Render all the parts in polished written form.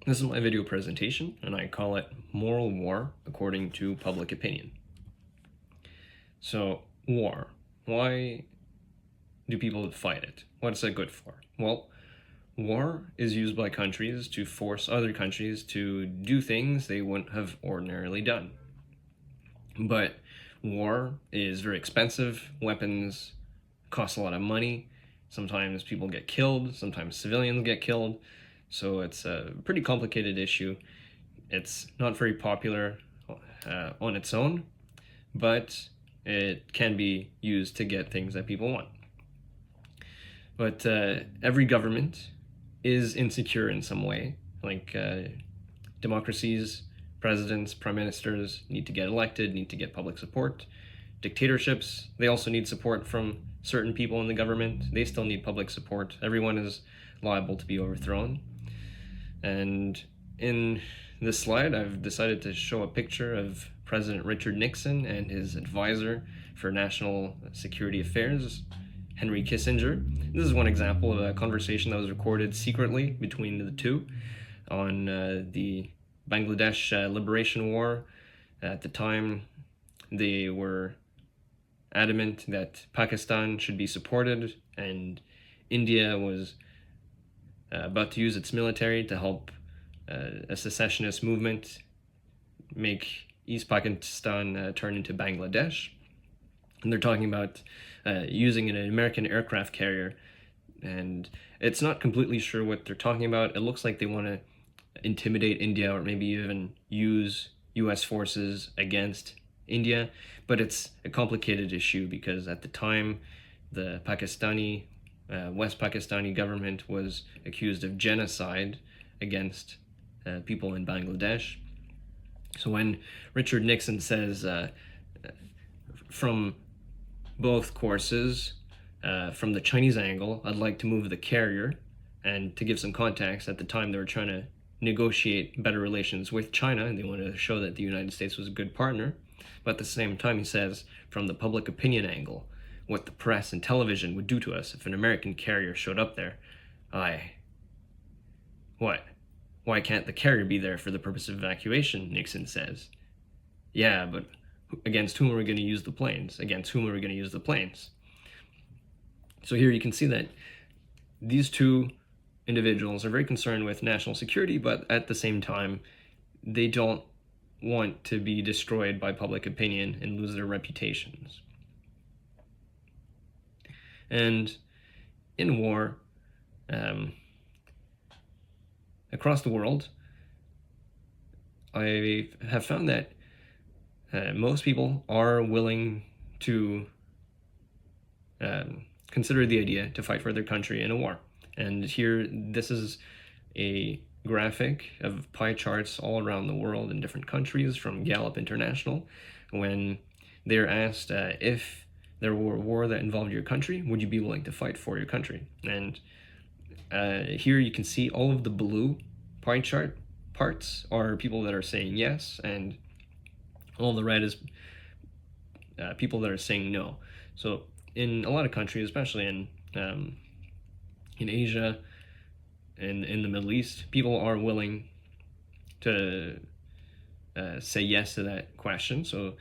This is my video presentation, and I call it Moral War According to Public Opinion. So, war. Why do people fight it? What's it good for? Well, war is used by countries to force other countries to do things they wouldn't have ordinarily done. But war is very expensive. Weapons cost a lot of money. Sometimes people get killed, sometimes civilians get killed. So it's a pretty complicated issue. It's not very popular on its own, but it can be used to get things that people want. But every government is insecure in some way. Like democracies, presidents, prime ministers need to get elected, need to get public support. Dictatorships, they also need support from certain people in the government. They still need public support. Everyone is liable to be overthrown. And in this slide, I've decided to show a picture of President Richard Nixon and his advisor for national security affairs, Henry Kissinger. This is one example of a conversation that was recorded secretly between the two on the Bangladesh Liberation War. At the time, they were adamant that Pakistan should be supported, and India was about to use its military to help a secessionist movement make East Pakistan turn into Bangladesh. And they're talking about using an American aircraft carrier, and it's not completely sure what they're talking about. It looks like they want to intimidate India or maybe even use US forces against India, but it's a complicated issue because at the time the Pakistani West Pakistani government was accused of genocide against people in Bangladesh. So when Richard Nixon says from both courses, from the Chinese angle, I'd like to move the carrier, and to give some context, at the time they were trying to negotiate better relations with China, and they wanted to show that the United States was a good partner. But at the same time, he says, from the public opinion angle, what the press and television would do to us if an American carrier showed up there. What? Why can't the carrier be there for the purpose of evacuation, Nixon says. Yeah, but against whom are we going to use the planes? Against whom are we going to use the planes? So here you can see that these two individuals are very concerned with national security, but at the same time, they don't want to be destroyed by public opinion and lose their reputations. And in war, across the world, I have found that most people are willing to consider the idea to fight for their country in a war. And here, this is a graphic of pie charts all around the world in different countries from Gallup International. When they're asked if there were a war that involved your country, would you be willing to fight for your country? And here you can see all of the blue pie chart parts are people that are saying yes, and all the red is people that are saying no. So in a lot of countries, especially in Asia and in the Middle East, people are willing to say yes to that question. So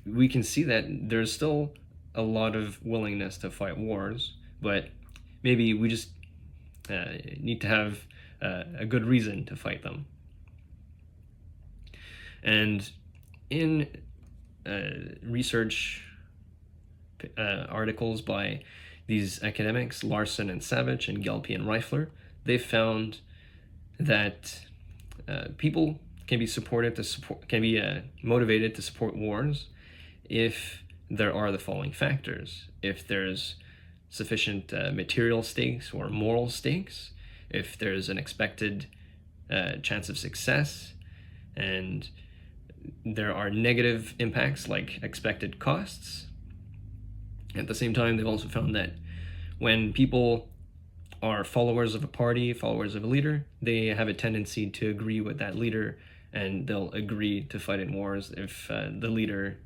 we can see that there's still a lot of willingness to fight wars, but maybe we just need to have a good reason to fight them. And in research articles by these academics, Larson and Savage and Gelpi and Reifler, they found that people can be motivated to support wars if there are the following factors: if there's sufficient material stakes or moral stakes, if there's an expected chance of success, and there are negative impacts like expected costs. At the same time, they've also found that when people are followers of a party, followers of a leader, they have a tendency to agree with that leader, and they'll agree to fight in wars if the leader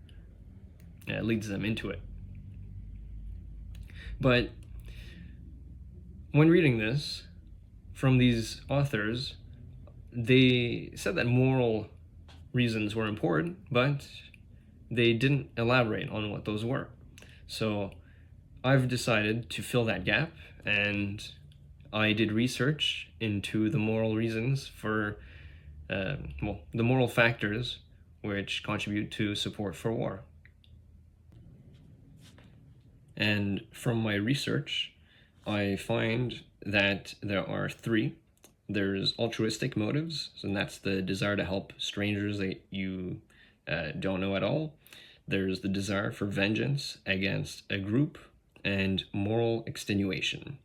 leads them into it. But when reading this from these authors, they said that moral reasons were important, but they didn't elaborate on what those were. So I've decided to fill that gap, and I did research into the moral reasons for, the moral factors which contribute to support for war. And from my research, I find that there are three. There's altruistic motives, and that's the desire to help strangers that you don't know at all. There's the desire for vengeance against a group, and moral extenuation.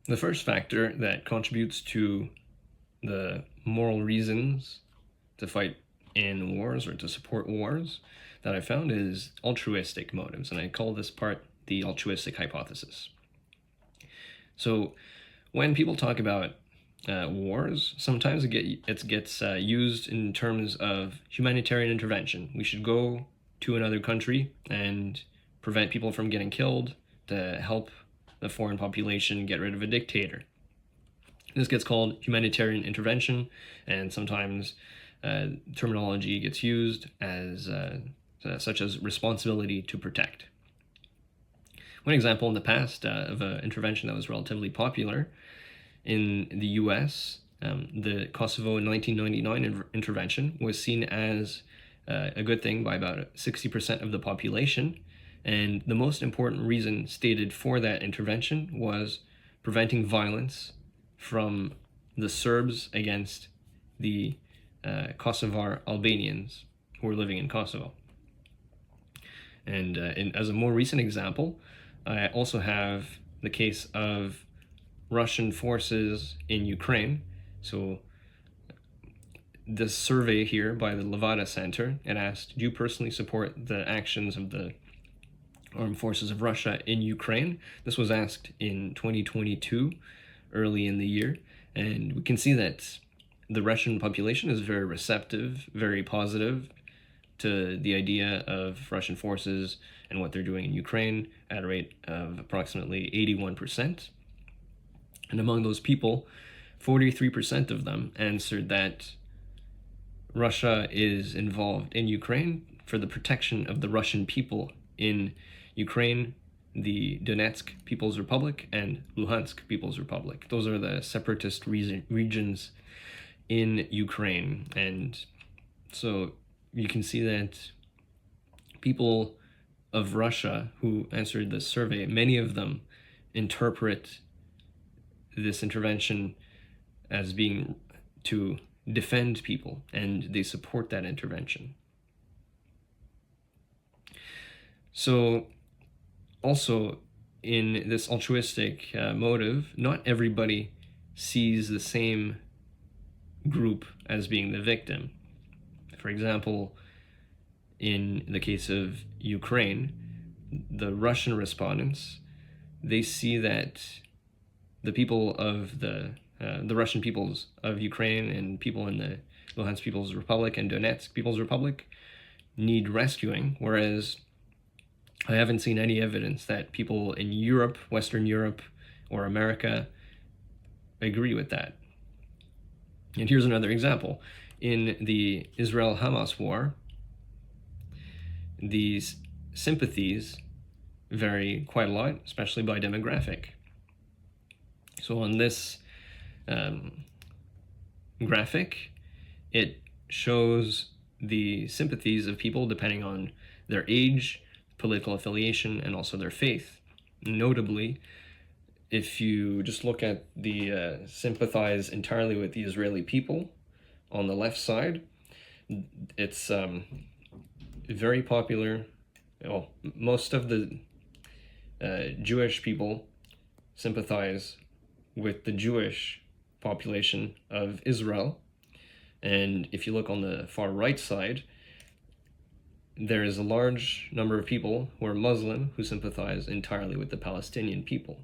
The first factor that contributes to the moral reasons to fight in wars or to support wars that I found is altruistic motives, and I call this part the altruistic hypothesis. So when people talk about wars, sometimes it gets used in terms of humanitarian intervention. We should go to another country and prevent people from getting killed to help the foreign population get rid of a dictator. This gets called humanitarian intervention, and sometimes terminology gets used as such as responsibility to protect. One example in the past of an intervention that was relatively popular in the US, the Kosovo 1999 intervention was seen as a good thing by about 60% of the population, and the most important reason stated for that intervention was preventing violence from the Serbs against the Kosovar Albanians who were living in Kosovo. And as a more recent example, I also have the case of Russian forces in Ukraine. So this survey here by the Levada Center, it asked, do you personally support the actions of the armed forces of Russia in Ukraine? This was asked in 2022, early in the year, and we can see that the Russian population is very receptive, very positive to the idea of Russian forces and what they're doing in Ukraine at a rate of approximately 81%. And among those people, 43% of them answered that Russia is involved in Ukraine for the protection of the Russian people in Ukraine, the Donetsk People's Republic, and Luhansk People's Republic. Those are the separatist regions in Ukraine. And so you can see that people of Russia who answered this survey, many of them interpret this intervention as being to defend people, and they support that intervention. So also in this altruistic motive, not everybody sees the same group as being the victim. For example, in the case of Ukraine, the Russian respondents, they see that the people of the Russian peoples of Ukraine and people in the Luhansk People's Republic and Donetsk People's Republic need rescuing, whereas I haven't seen any evidence that people in Europe, Western Europe, or America agree with that. And here's another example. In the Israel-Hamas war, these sympathies vary quite a lot, especially by demographic. So on this graphic, it shows the sympathies of people depending on their age, political affiliation, and also their faith. Notably, if you just look at the sympathize entirely with the Israeli people on the left side, it's very popular. Well, most of the Jewish people sympathize with the Jewish population of Israel. And if you look on the far right side, there is a large number of people who are Muslim who sympathize entirely with the Palestinian people.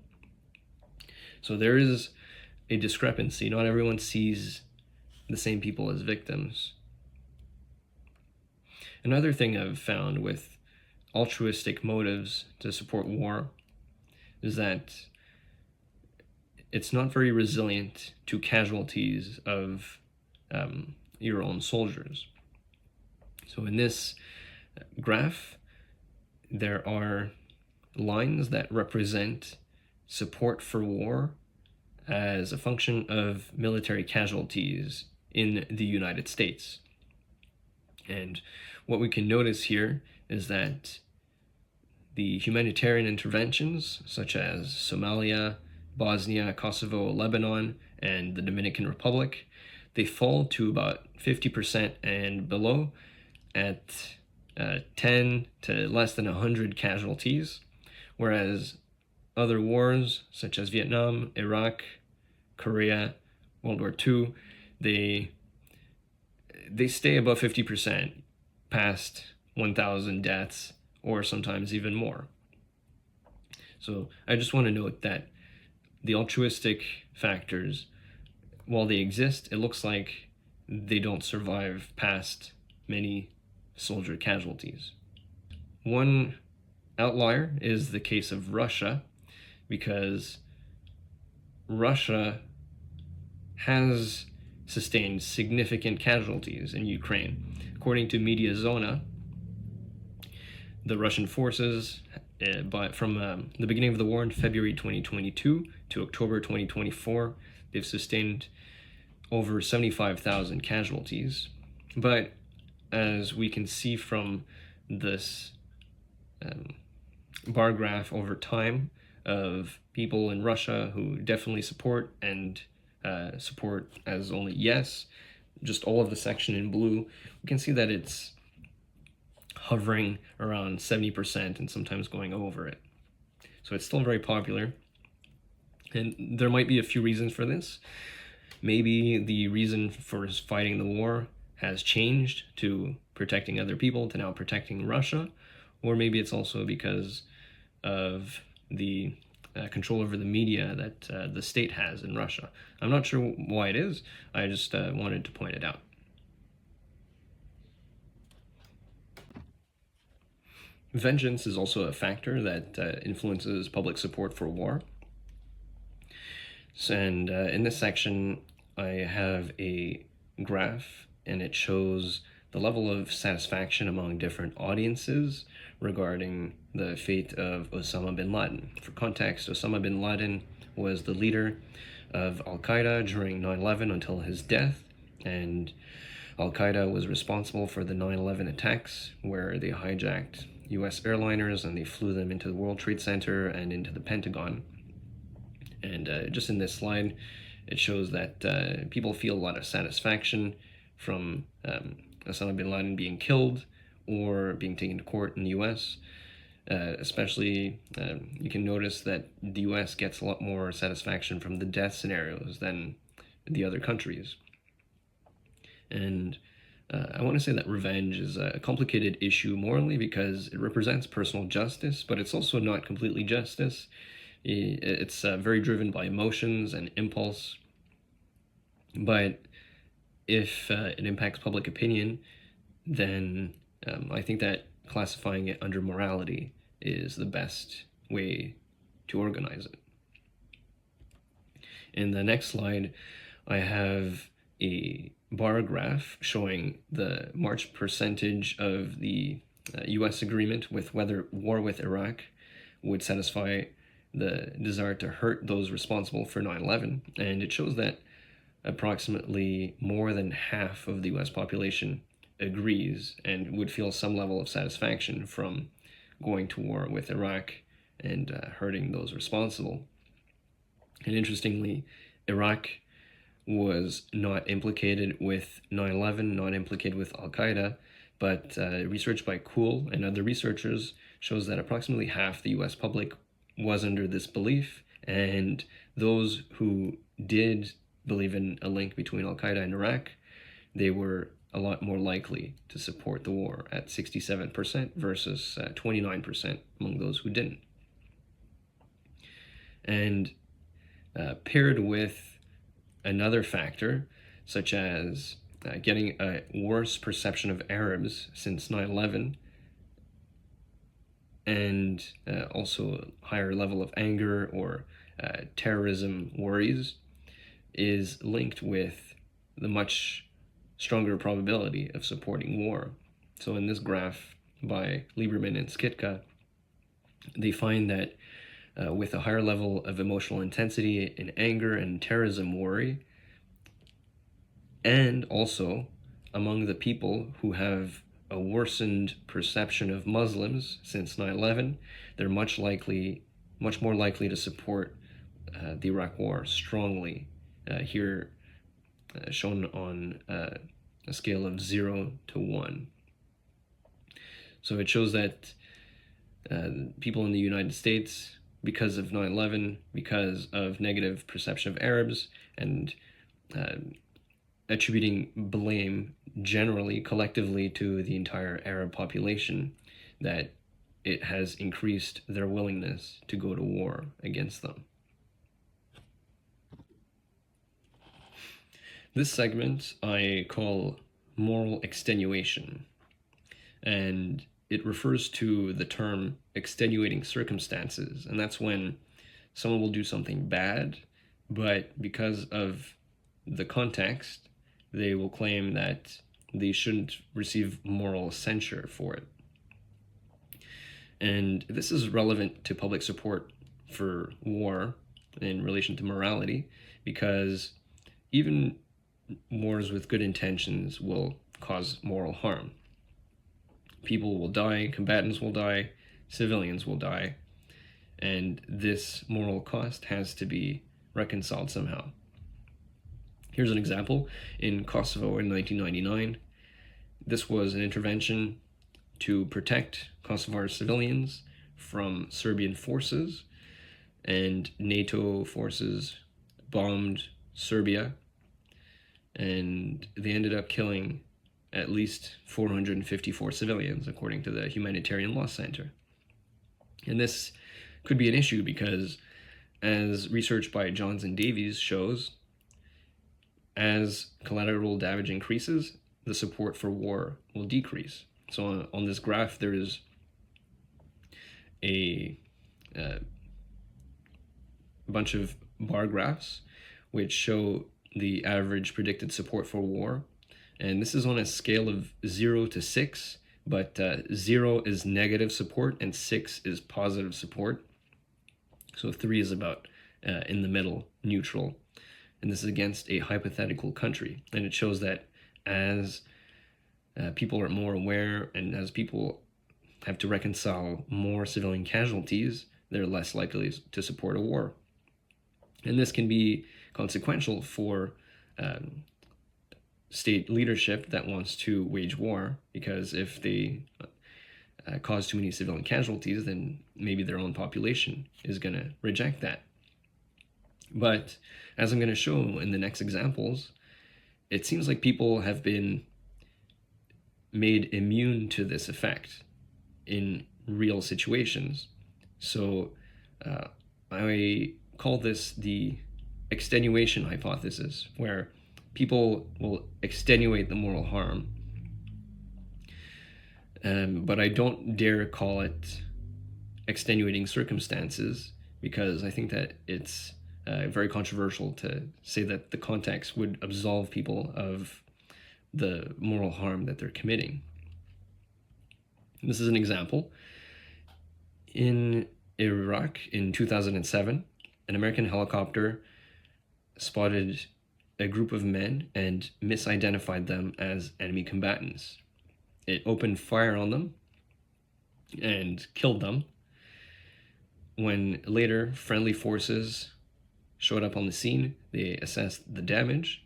So there is a discrepancy. Not everyone sees the same people as victims. Another thing I've found with altruistic motives to support war is that it's not very resilient to casualties of your own soldiers. So in this graph, there are lines that represent support for war as a function of military casualties in the United States. And what we can notice here is that the humanitarian interventions, such as Somalia, Bosnia, Kosovo, Lebanon, and the Dominican Republic, they fall to about 50% and below at 10 to less than 100 casualties, whereas other wars, such as Vietnam, Iraq, Korea, World War II, they stay above 50%, past 1,000 deaths, or sometimes even more. So I just want to note that the altruistic factors, while they exist, it looks like they don't survive past many soldier casualties. One outlier is the case of Russia, because Russia has sustained significant casualties in Ukraine. According to Mediazona, the Russian forces, from the beginning of the war in February 2022 to October 2024, they've sustained over 75,000 casualties. But as we can see from this bar graph over time of people in Russia who definitely support and support as only yes, just all of the section in blue, we can see that it's hovering around 70% and sometimes going over it. So it's still very popular. And there might be a few reasons for this. Maybe the reason for fighting the war has changed to protecting other people to now protecting Russia, or maybe it's also because of the control over the media that the state has in Russia. I'm not sure why it is. I just wanted to point it out. Vengeance is also a factor that influences public support for war. And in this section, I have a graph, and it shows the level of satisfaction among different audiences regarding the fate of Osama bin Laden. For context, Osama bin Laden was the leader of Al-Qaeda during 9/11 until his death, and Al-Qaeda was responsible for the 9/11 attacks, where they hijacked US airliners and they flew them into the World Trade Center and into the Pentagon. And just in this slide, it shows that people feel a lot of satisfaction from Osama bin Laden being killed or being taken to court in the US. Especially, you can notice that the US gets a lot more satisfaction from the death scenarios than the other countries. And I want to say that revenge is a complicated issue morally because it represents personal justice, but it's also not completely justice. It's very driven by emotions and impulse. But if it impacts public opinion, then I think that classifying it under morality is the best way to organize it. In the next slide, I have a bar graph showing the March percentage of the US agreement with whether war with Iraq would satisfy the desire to hurt those responsible for 9/11. And it shows that approximately more than half of the US population agrees and would feel some level of satisfaction from going to war with Iraq and hurting those responsible. And interestingly, Iraq was not implicated with 9/11, not implicated with Al-Qaeda, but research by Kuhl and other researchers shows that approximately half the US public was under this belief, and those who did believe in a link between Al-Qaeda and Iraq, they were a lot more likely to support the war at 67% versus 29% among those who didn't. And paired with another factor, such as getting a worse perception of Arabs since 9/11, and also a higher level of anger or terrorism worries is linked with the much stronger probability of supporting war. So in this graph by Lieberman and Skitka, they find that with a higher level of emotional intensity in anger and terrorism worry, and also among the people who have a worsened perception of Muslims since 9/11, they're much more likely to support the Iraq War strongly. Here, shown on a scale of 0 to 1. So it shows that people in the United States, because of 9/11, because of negative perception of Arabs, and attributing blame generally, collectively, to the entire Arab population, that it has increased their willingness to go to war against them. This segment I call moral extenuation, and it refers to the term extenuating circumstances, and that's when someone will do something bad, but because of the context, they will claim that they shouldn't receive moral censure for it. And this is relevant to public support for war in relation to morality, because even wars with good intentions will cause moral harm. People will die, combatants will die, civilians will die, and this moral cost has to be reconciled somehow. Here's an example. In Kosovo in 1999, this was an intervention to protect Kosovar civilians from Serbian forces, and NATO forces bombed Serbia, and they ended up killing at least 454 civilians, according to the Humanitarian Law Center. And this could be an issue because, as research by Johns and Davies shows, as collateral damage increases, the support for war will decrease. So on this graph, there is a bunch of bar graphs which show the average predicted support for war. And this is on a scale of 0 to 6, but 0 is negative support and 6 is positive support. So 3 is about in the middle, neutral. And this is against a hypothetical country. And it shows that as people are more aware and as people have to reconcile more civilian casualties, they're less likely to support a war. And this can be consequential for state leadership that wants to wage war, because if they cause too many civilian casualties, then maybe their own population is going to reject that. But as I'm going to show in the next examples, it seems like people have been made immune to this effect in real situations. So I call this the extenuation hypothesis, where people will extenuate the moral harm, but I don't dare call it extenuating circumstances, because I think that it's very controversial to say that the context would absolve people of the moral harm that they're committing. This is an example. In Iraq in 2007, an American helicopter spotted a group of men and misidentified them as enemy combatants. It opened fire on them and killed them. When later friendly forces showed up on the scene, they assessed the damage.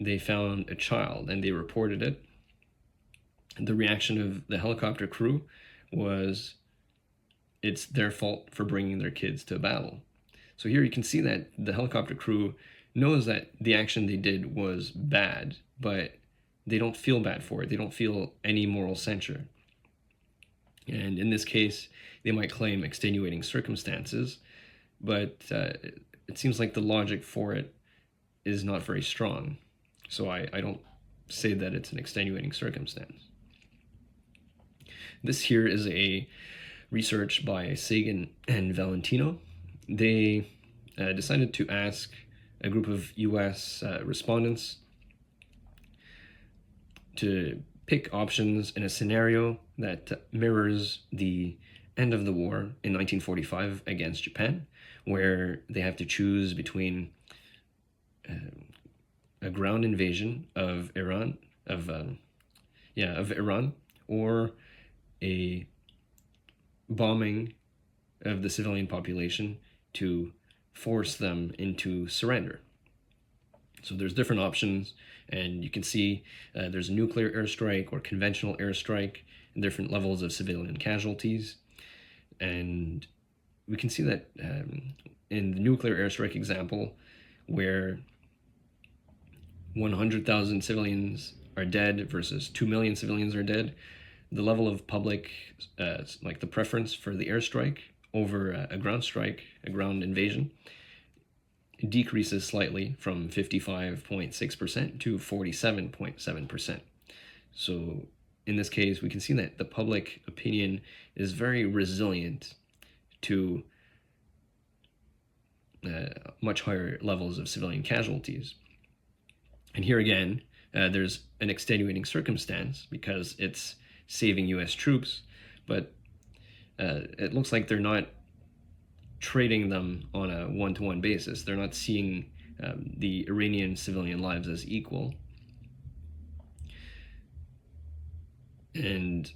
They found a child and they reported it. The reaction of the helicopter crew was, it's their fault for bringing their kids to battle. So here you can see that the helicopter crew knows that the action they did was bad, but they don't feel bad for it. They don't feel any moral censure. And in this case, they might claim extenuating circumstances, but it seems like the logic for it is not very strong. So I don't say that it's an extenuating circumstance. This here is a research by Sagan and Valentino. They decided to ask a group of US respondents to pick options in a scenario that mirrors the end of the war in 1945 against Japan, where they have to choose between a ground invasion of Iran, of Iran, or a bombing of the civilian population to force them into surrender. So there's different options, and you can see there's a nuclear airstrike or conventional airstrike, and different levels of civilian casualties. And we can see that in the nuclear airstrike example, where 100,000 civilians are dead versus 2 million civilians are dead, the level of public, like the preference for the airstrike over a ground strike, a ground invasion, decreases slightly from 55.6% to 47.7%. So in this case, we can see that the public opinion is very resilient to much higher levels of civilian casualties. And here again, there's an extenuating circumstance because it's saving US troops, but it looks like they're not trading them on a one-to-one basis. They're not seeing the Iranian civilian lives as equal. And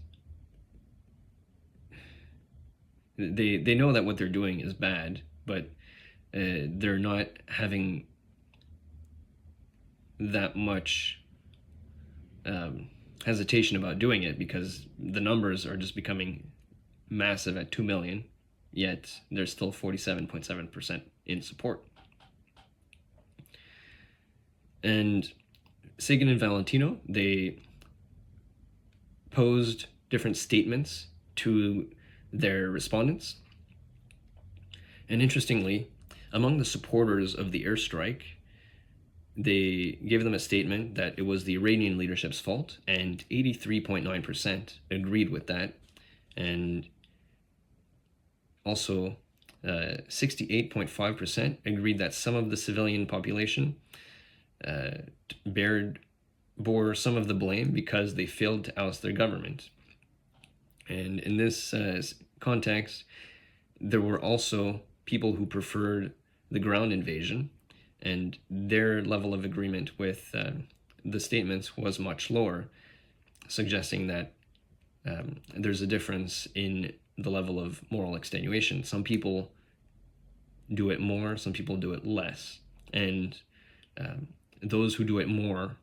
they know that what they're doing is bad, but they're not having that much hesitation about doing it because the numbers are just becoming massive at 2 million, yet there's still 47.7% in support. And Sagan and Valentino, they posed different statements to their respondents. And interestingly, among the supporters of the airstrike, they gave them a statement that it was the Iranian leadership's fault, and 83.9% agreed with that. And also, 68.5% agreed that some of the civilian population bore some of the blame because they failed to oust their government. And in this context, there were also people who preferred the ground invasion, and their level of agreement with the statements was much lower, suggesting that there's a difference in the level of moral extenuation. Some people do it more, some people do it less. And those who do it more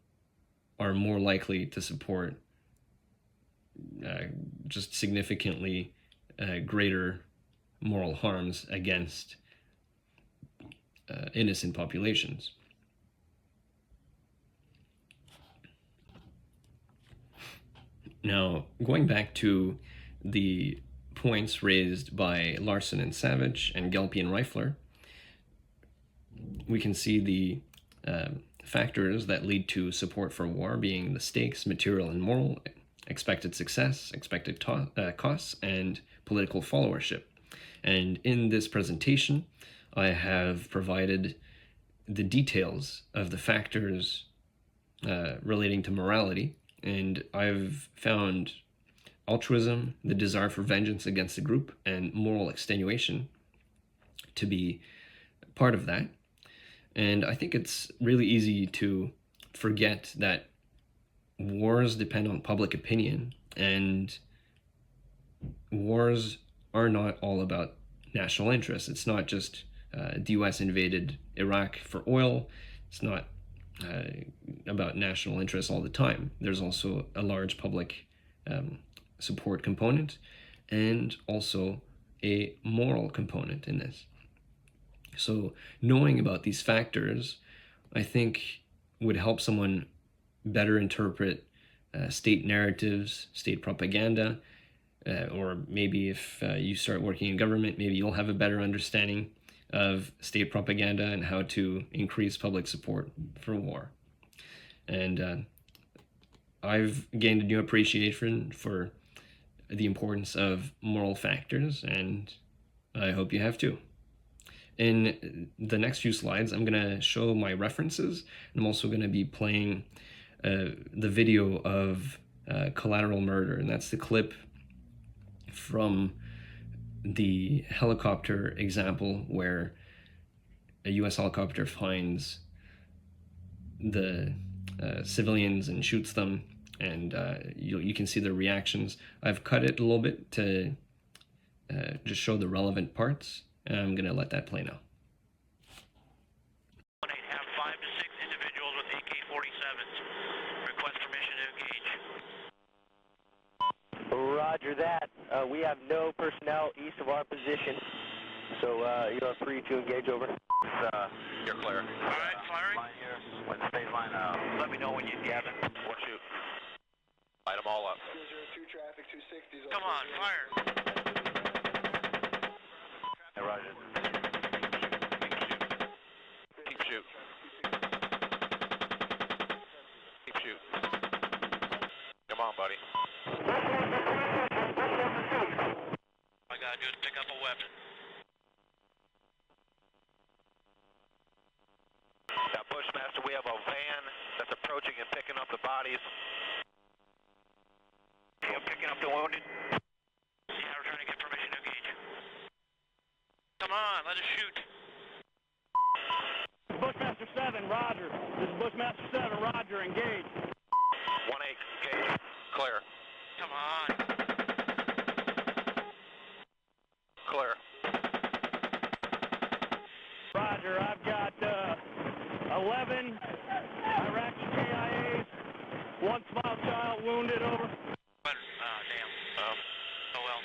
are more likely to support just significantly greater moral harms against innocent populations. Now, going back to the points raised by Larson and Savage and Gelpi and Reifler, we can see the factors that lead to support for war being the stakes, material and moral, expected success, expected costs, and political followership. And in this presentation, I have provided the details of the factors relating to morality, and I've found altruism, the desire for vengeance against the group, and moral extenuation to be part of that. And I think it's really easy to forget that wars depend on public opinion, and wars are not all about national interests. It's not just the US invaded Iraq for oil. It's not about national interests all the time. There's also a large public support component and also a moral component in this. So knowing about these factors, I think, would help someone better interpret state narratives, state propaganda, or maybe if you start working in government, maybe you'll have a better understanding of state propaganda and how to increase public support for war. And I've gained a new appreciation for the importance of moral factors, and I hope you have too. In the next few slides, I'm going to show my references, and I'm also going to be playing the video of collateral murder, and that's the clip from the helicopter example where a US helicopter finds the civilians and shoots them, and you can see the reactions. I've cut it a little bit to just show the relevant parts, and I'm going to let that play now. Have 5 to 6 individuals with AK-47s. Request permission to engage. Roger that. We have no personnel east of our position, so you are free to engage over. You're clear. All right, firing. Line here. When the state line out. Let me know when you have it. We'll shoot. Light them all up. 202 traffic, 260s. Come on, fire. Hey, Roger. Keep shoot. Keep shoot. Come on, buddy. All I gotta do is pick up a weapon. Now, Bushmaster, we have a van that's approaching and picking up the bodies. Yeah, picking up the wounded. Yeah, we're trying to get permission to engage. Come on, let us shoot. Bushmaster 7, Roger. This is Bushmaster 7, Roger. Engage. 1-8, engage. Clear. Come on. Clear. Roger, I've got 11 Iraqi KIAs, 1 small child wounded, over. Damn. Oh well.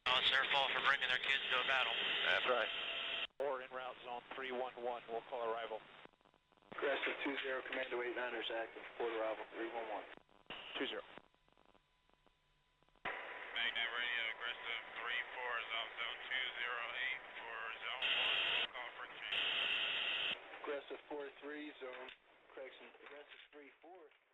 Oh, it's their fault for bringing their kids to a battle. That's right. Or en route zone 311. We'll call arrival. Aggressive 20, Commando 89ers active. Report arrival 311. 20. Magnet radio, aggressive 3-4 is off zone 208 for zone 1. Call for change. Aggressive 4-3 zone. Correction. Aggressive 3-4.